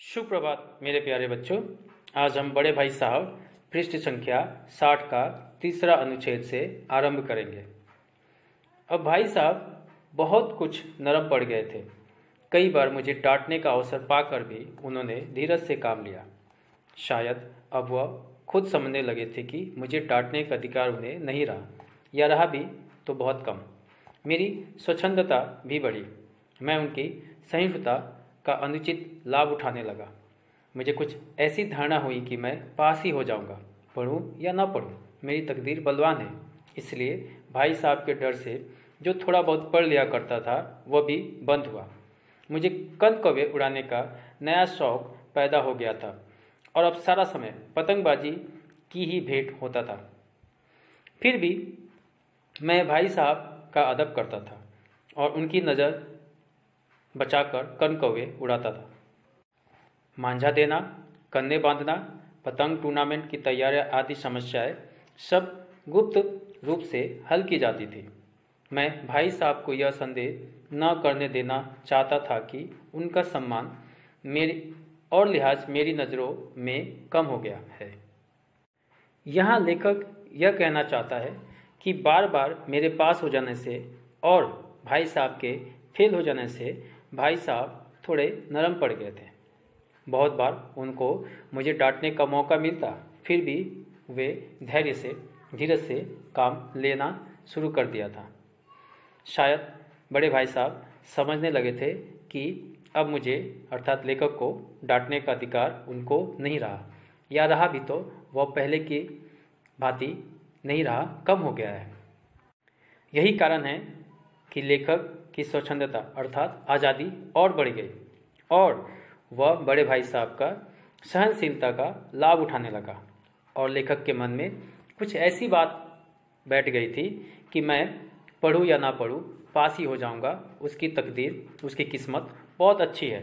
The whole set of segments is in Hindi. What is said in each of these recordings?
सुप्रभात मेरे प्यारे बच्चों। आज हम बड़े भाई साहब पृष्ठ संख्या 60 का तीसरा अनुच्छेद से आरंभ करेंगे। अब भाई साहब बहुत कुछ नरम पड़ गए थे। कई बार मुझे डांटने का अवसर पाकर भी उन्होंने धीरज से काम लिया। शायद अब वह खुद समझने लगे थे कि मुझे डांटने का अधिकार उन्हें नहीं रहा, या रहा भी तो बहुत कम। मेरी स्वच्छंदता भी बढ़ी। मैं उनकी सहिष्णुता का अनुचित लाभ उठाने लगा। मुझे कुछ ऐसी धारणा हुई कि मैं पास ही हो जाऊंगा, पढ़ूं या ना पढ़ूं, मेरी तकदीर बलवान है। इसलिए भाई साहब के डर से जो थोड़ा बहुत पढ़ लिया करता था वह भी बंद हुआ। मुझे कण कौवे उड़ाने का नया शौक पैदा हो गया था और अब सारा समय पतंगबाजी की ही भेंट होता था। फिर भी मैं भाई साहब का अदब करता था और उनकी नज़र बचाकर कण कौवे उड़ाता था। मांझा देना, कन्ने बांधना, पतंग टूर्नामेंट की तैयारियां आदि समस्याएं सब गुप्त रूप से हल की जाती थी। मैं भाई साहब को यह संदेह न करने देना चाहता था कि उनका सम्मान मेरी और लिहाज मेरी नज़रों में कम हो गया है। यहाँ लेखक यह कहना चाहता है कि बार बार मेरे पास हो जाने से और भाई साहब के फेल हो जाने से भाई साहब थोड़े नरम पड़ गए थे। बहुत बार उनको मुझे डांटने का मौका मिलता, फिर भी वे धैर्य से धीरज से काम लेना शुरू कर दिया था। शायद बड़े भाई साहब समझने लगे थे कि अब मुझे अर्थात लेखक को डांटने का अधिकार उनको नहीं रहा, या रहा भी तो वह पहले की भांति नहीं रहा, कम हो गया है। यही कारण है कि लेखक की स्वच्छंदता अर्थात आज़ादी और बढ़ गई और वह बड़े भाई साहब का सहनशीलता का लाभ उठाने लगा और लेखक के मन में कुछ ऐसी बात बैठ गई थी कि मैं पढ़ूं या ना पढ़ूं, पास ही हो जाऊंगा। उसकी तकदीर, उसकी किस्मत बहुत अच्छी है।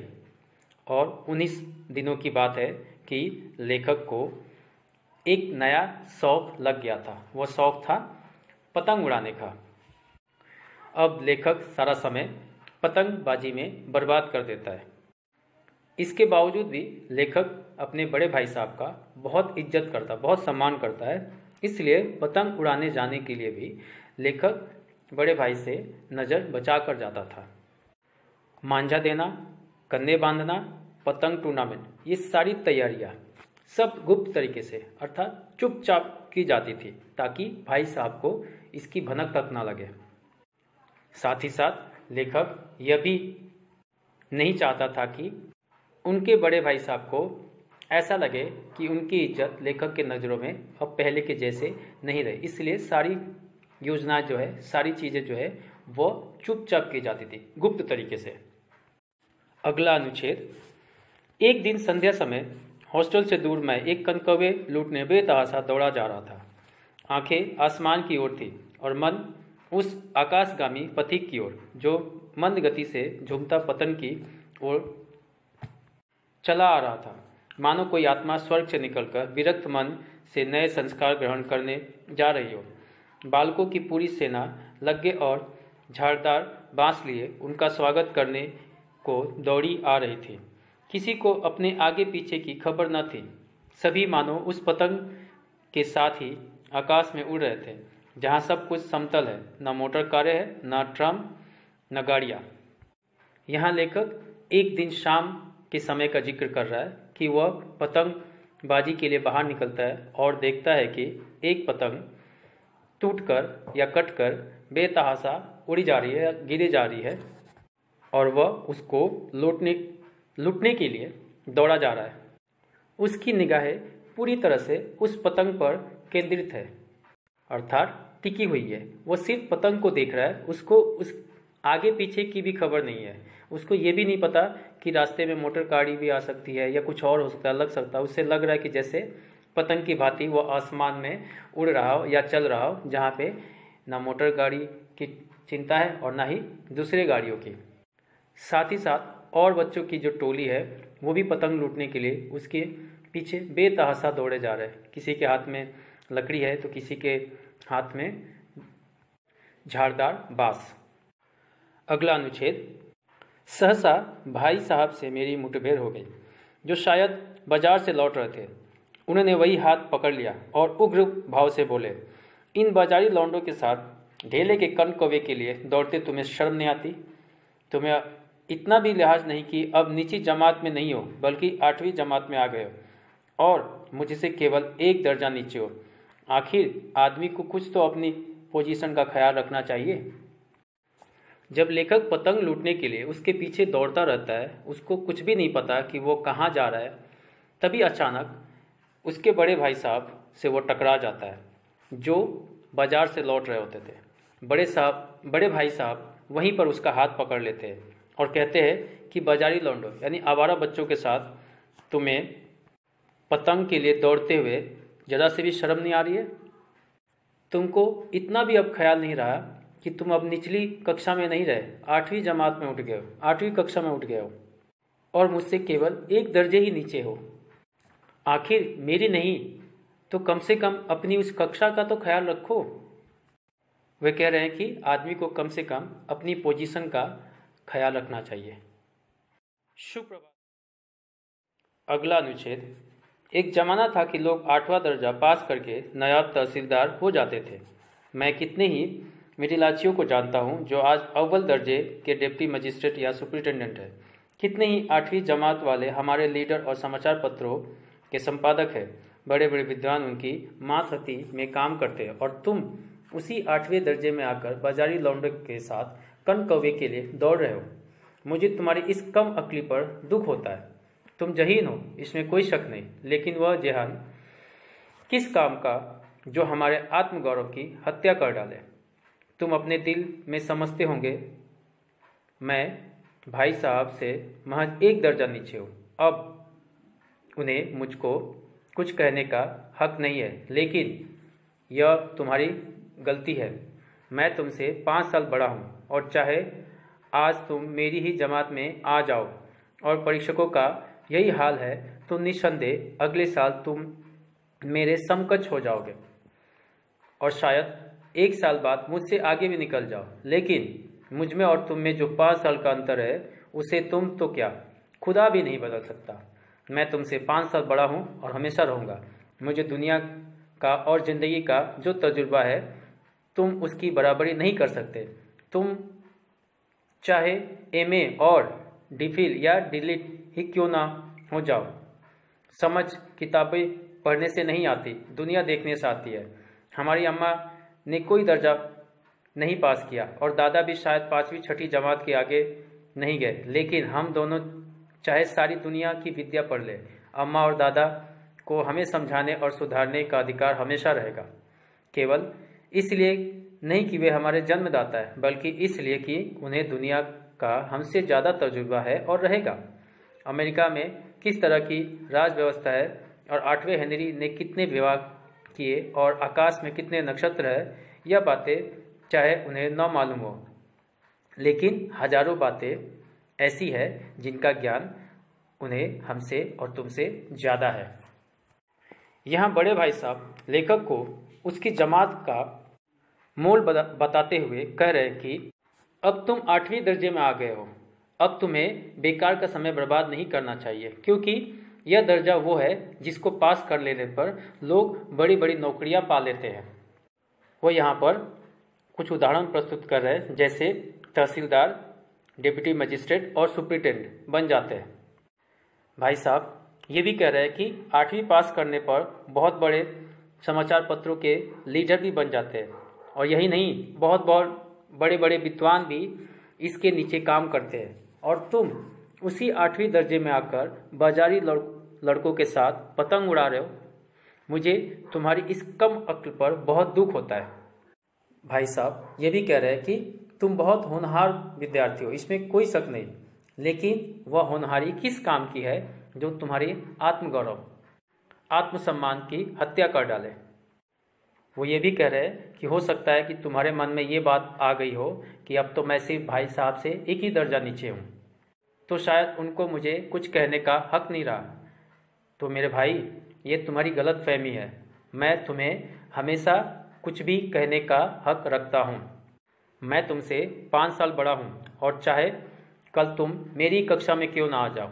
और 19 दिनों की बात है कि लेखक को एक नया शौक लग गया था। वह शौक था पतंग उड़ाने का। अब लेखक सारा समय पतंगबाजी में बर्बाद कर देता है। इसके बावजूद भी लेखक अपने बड़े भाई साहब का बहुत इज्जत करता, बहुत सम्मान करता है। इसलिए पतंग उड़ाने जाने के लिए भी लेखक बड़े भाई से नज़र बचा कर जाता था। मांझा देना, कन्ने बांधना, पतंग टूर्नामेंट, ये सारी तैयारियां सब गुप्त तरीके से अर्थात चुपचाप की जाती थी ताकि भाई साहब को इसकी भनक तक ना लगे। साथ ही साथ लेखक यह भी नहीं चाहता था कि उनके बड़े भाई साहब को ऐसा लगे कि उनकी इज्जत लेखक के नज़रों में अब पहले के जैसे नहीं रही। इसलिए सारी योजनाएं जो है, सारी चीज़ें जो है वो चुपचाप की जाती थी, गुप्त तरीके से। अगला अनुच्छेद। एक दिन संध्या समय हॉस्टल से दूर मैं एक कण कौवे लूटने बेतहाशा दौड़ा जा रहा था। आंखें आसमान की ओर थी और मन उस आकाशगामी पथिक की ओर जो मंद गति से झूमता पतन की ओर चला आ रहा था। मानो कोई आत्मा स्वर्ग से निकलकर विरक्त मन से नए संस्कार ग्रहण करने जा रही हो। बालकों की पूरी सेना लग्गे और झाड़दार बांस लिए उनका स्वागत करने को दौड़ी आ रही थी। किसी को अपने आगे पीछे की खबर न थी। सभी मानो उस पतंग के साथ ही आकाश में उड़ रहे थे जहाँ सब कुछ समतल है, न मोटर कारें है, न ट्रम, न गाड़ियाँ। यहाँ लेखक एक दिन शाम के समय का जिक्र कर रहा है कि वह पतंगबाजी के लिए बाहर निकलता है और देखता है कि एक पतंग टूटकर या कटकर बेतहाशा उड़ी जा रही है या गिरे जा रही है और वह उसको लूटने के लिए दौड़ा जा रहा है। उसकी निगाहें पूरी तरह से उस पतंग पर केंद्रित है अर्थात टिकी हुई है। वो सिर्फ पतंग को देख रहा है, उसको उस आगे पीछे की भी खबर नहीं है। उसको ये भी नहीं पता कि रास्ते में मोटर गाड़ी भी आ सकती है या कुछ और हो सकता है, लग सकता है। उससे लग रहा है कि जैसे पतंग की भांति वो आसमान में उड़ रहा हो या चल रहा हो, जहाँ पे ना मोटर गाड़ी की चिंता है और ना ही दूसरे गाड़ियों की। साथ ही साथ और बच्चों की जो टोली है वो भी पतंग लूटने के लिए उसके पीछे बेतहाशा दौड़े जा रहे हैं। किसी के हाथ में लकड़ी है तो किसी के हाथ में झाड़दार बांस। अगला अनुच्छेद। सहसा भाई साहब से मेरी मुठभेड़ हो गई। जो शायद बाजार से लौट रहे थे। उन्होंने वही हाथ पकड़ लिया और उग्र भाव से बोले, इन बाजारी लौंडों के साथ ढेले के कण कौवे के लिए दौड़ते तुम्हें शर्म नहीं आती? तुम्हें इतना भी लिहाज नहीं कि अब नीची जमात में नहीं हो बल्कि 8वीं जमात में आ गए हो और मुझसे केवल 1 दर्जा नीचे हो। आखिर आदमी को कुछ तो अपनी पोजीशन का ख्याल रखना चाहिए। जब लेखक पतंग लूटने के लिए उसके पीछे दौड़ता रहता है, उसको कुछ भी नहीं पता कि वो कहाँ जा रहा है। तभी अचानक उसके बड़े भाई साहब से वो टकरा जाता है, जो बाजार से लौट रहे होते थे। बड़े भाई साहब वहीं पर उसका हाथ पकड़ लेते हैं और कहते हैं कि बाजारी लौंडो यानी आवारा बच्चों के साथ तुम्हें पतंग के लिए दौड़ते हुए ज़रा से भी शर्म नहीं आ रही है? तुमको इतना भी अब ख्याल नहीं रहा कि तुम अब निचली कक्षा में नहीं रहे, 8वीं जमात में उठ गए हो, 8वीं कक्षा में उठ गए हो और मुझसे केवल 1 दर्जे ही नीचे हो। आखिर मेरी नहीं तो कम से कम अपनी उस कक्षा का तो ख्याल रखो। वे कह रहे हैं कि आदमी को कम से कम अपनी पोजीशन का ख्याल रखना चाहिए। सुप्रभात। अगला अनुच्छेद। एक जमाना था कि लोग 8वां दर्जा पास करके नायब तहसीलदार हो जाते थे। मैं कितने ही मिडिलाचियों को जानता हूँ जो आज अव्वल दर्जे के डिप्टी मजिस्ट्रेट या सुपरिटेंडेंट है। कितने ही 8वीं जमात वाले हमारे लीडर और समाचार पत्रों के संपादक है। बड़े बड़े विद्वान उनकी मातहती में काम करते हैं और तुम उसी 8वें दर्जे में आकर बाजारी लौंडे के साथ कण कौवे के लिए दौड़ रहे हो। मुझे तुम्हारी इस कम अक्ली पर दुख होता है। तुम जहीन हो, इसमें कोई शक नहीं, लेकिन वह जेहान किस काम का जो हमारे आत्मगौरव की हत्या कर डाले। तुम अपने दिल में समझते होंगे मैं भाई साहब से महज 1 दर्जा नीचे हूँ। अब उन्हें मुझको कुछ कहने का हक नहीं है, लेकिन यह तुम्हारी गलती है। मैं तुमसे 5 साल बड़ा हूँ और चाहे आज तुम मेरी ही जमात में आ जाओ और परीक्षकों का यही हाल है तो निस्संदेह अगले साल तुम मेरे समकक्ष हो जाओगे और शायद 1 साल बाद मुझसे आगे भी निकल जाओ। लेकिन मुझ में और तुम में जो 5 साल का अंतर है उसे तुम तो क्या खुदा भी नहीं बदल सकता। मैं तुमसे 5 साल बड़ा हूँ और हमेशा रहूँगा। मुझे दुनिया का और ज़िंदगी का जो तजुर्बा है तुम उसकी बराबरी नहीं कर सकते। तुम चाहे एमए और डिफिल या डिलीट ही क्यों ना हो जाओ। समझ किताबें पढ़ने से नहीं आती, दुनिया देखने से आती है। हमारी अम्मा ने कोई दर्जा नहीं पास किया और दादा भी शायद 5वीं 6ठी जमात के आगे नहीं गए, लेकिन हम दोनों चाहे सारी दुनिया की विद्या पढ़ ले, अम्मा और दादा को हमें समझाने और सुधारने का अधिकार हमेशा रहेगा। केवल इसलिए नहीं कि वे हमारे जन्मदाता है, बल्कि इसलिए कि उन्हें दुनिया का हमसे ज़्यादा तजुर्बा है और रहेगा। अमेरिका में किस तरह की राज व्यवस्था है और 8वें हेनरी ने कितने विवाह किए और आकाश में कितने नक्षत्र है, यह बातें चाहे उन्हें न मालूम हो, लेकिन हजारों बातें ऐसी है जिनका ज्ञान उन्हें हमसे और तुमसे ज़्यादा है। यहाँ बड़े भाई साहब लेखक को उसकी जमात का मोल बताते हुए कह रहे हैं कि अब तुम 8वीं दर्जे में आ गए हो, अब तुम्हें बेकार का समय बर्बाद नहीं करना चाहिए, क्योंकि यह दर्जा वो है जिसको पास कर लेने पर लोग बड़ी बड़ी नौकरियां पा लेते हैं। वो यहाँ पर कुछ उदाहरण प्रस्तुत कर रहे हैं, जैसे तहसीलदार, डिप्टी मजिस्ट्रेट और सुपरिटेंडेंट बन जाते हैं। भाई साहब ये भी कह रहे हैं कि 8वीं पास करने पर बहुत बड़े समाचार पत्रों के लीडर भी बन जाते हैं, और यही नहीं, बहुत बहुत बड़े बड़े विद्वान भी इसके नीचे काम करते हैं, और तुम उसी 8वीं दर्जे में आकर बाजारी लड़कों के साथ पतंग उड़ा रहे हो। मुझे तुम्हारी इस कम अक्ल पर बहुत दुख होता है। भाई साहब ये भी कह रहे हैं कि तुम बहुत होनहार विद्यार्थी हो, इसमें कोई शक नहीं, लेकिन वह होनहारी किस काम की है जो तुम्हारी आत्मगौरव, आत्मसम्मान की हत्या कर डाले। वो ये भी कह रहे हैं कि हो सकता है कि तुम्हारे मन में ये बात आ गई हो कि अब तो मैं सिर्फ भाई साहब से 1 ही दर्जा नीचे हूँ, तो शायद उनको मुझे कुछ कहने का हक नहीं रहा। तो मेरे भाई, ये तुम्हारी गलत फहमी है। मैं तुम्हें हमेशा कुछ भी कहने का हक रखता हूँ। मैं तुमसे 5 साल बड़ा हूँ और चाहे कल तुम मेरी कक्षा में क्यों ना आ जाओ।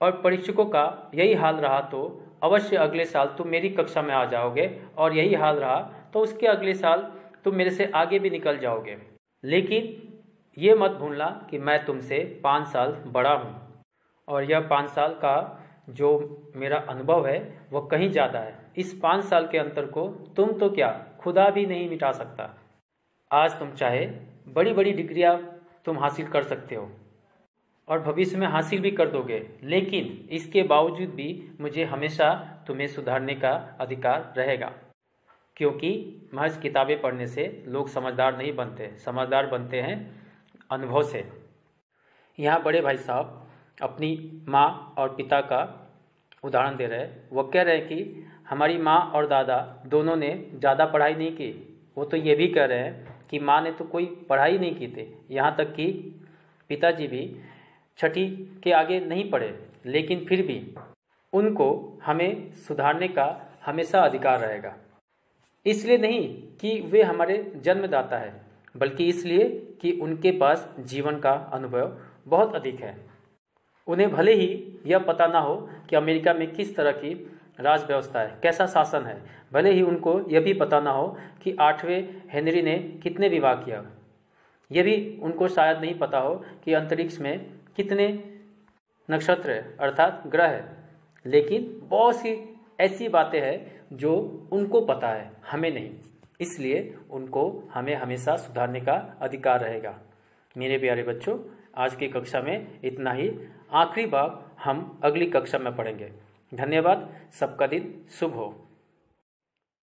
और परीक्षकों का यही हाल रहा तो अवश्य अगले साल तुम मेरी कक्षा में आ जाओगे, और यही हाल रहा तो उसके अगले साल तुम मेरे से आगे भी निकल जाओगे। लेकिन ये मत भूलना कि मैं तुमसे 5 साल बड़ा हूँ, और यह 5 साल का जो मेरा अनुभव है वह कहीं ज़्यादा है। इस 5 साल के अंतर को तुम तो क्या, खुदा भी नहीं मिटा सकता। आज तुम चाहे बड़ी बड़ी डिग्रियाँ तुम हासिल कर सकते हो और भविष्य में हासिल भी कर दोगे, लेकिन इसके बावजूद भी मुझे हमेशा तुम्हें सुधारने का अधिकार रहेगा, क्योंकि महज किताबें पढ़ने से लोग समझदार नहीं बनते, समझदार बनते हैं अनुभव से। यहाँ बड़े भाई साहब अपनी माँ और पिता का उदाहरण दे रहे हैं। वो कह रहे हैं कि हमारी माँ और दादा दोनों ने ज़्यादा पढ़ाई नहीं की। वो तो ये भी कह रहे हैं कि माँ ने तो कोई पढ़ाई नहीं की थी, यहाँ तक कि पिताजी भी 6ठी के आगे नहीं पढ़े, लेकिन फिर भी उनको हमें सुधारने का हमेशा अधिकार रहेगा। इसलिए नहीं कि वे हमारे जन्मदाता है, बल्कि इसलिए कि उनके पास जीवन का अनुभव बहुत अधिक है। उन्हें भले ही यह पता ना हो कि अमेरिका में किस तरह की राज व्यवस्था है, कैसा शासन है, भले ही उनको यह भी पता ना हो कि 8वें हेनरी ने कितने विवाह किया, यह भी उनको शायद नहीं पता हो कि अंतरिक्ष में कितने नक्षत्र अर्थात ग्रह है। लेकिन बहुत सी ऐसी बातें हैं जो उनको पता है, हमें नहीं। इसलिए उनको हमें हमेशा सुधारने का अधिकार रहेगा। मेरे प्यारे बच्चों, आज की कक्षा में इतना ही। आखिरी भाग हम अगली कक्षा में पढ़ेंगे। धन्यवाद। सबका दिन शुभ हो।